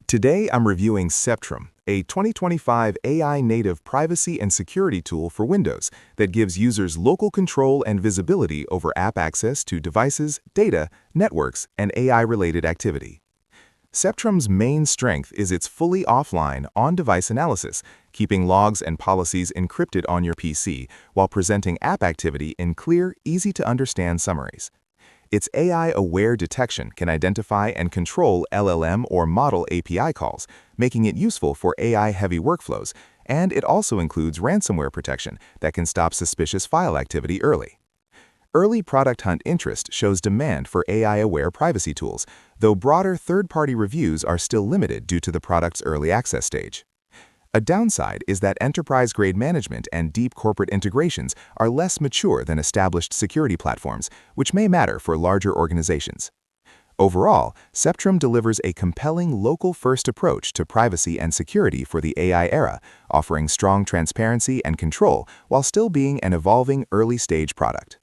Today, I'm reviewing Sceptrum, a 2025 AI-native privacy and security tool for Windows that gives users local control and visibility over app access to devices, data, networks, and AI-related activity. Sceptrum's main strength is its fully offline, on-device analysis, keeping logs and policies encrypted on your PC while presenting app activity in clear, easy-to-understand summaries. Its AI-aware detection can identify and control LLM or model API calls, making it useful for AI-heavy workflows, and it also includes ransomware protection that can stop suspicious file activity early. Early product hunt interest shows demand for AI-aware privacy tools, though broader third-party reviews are still limited due to the product's early access stage. A downside is that enterprise-grade management and deep corporate integrations are less mature than established security platforms, which may matter for larger organizations. Overall, Sceptrum delivers a compelling local-first approach to privacy and security for the AI era, offering strong transparency and control while still being an evolving early-stage product.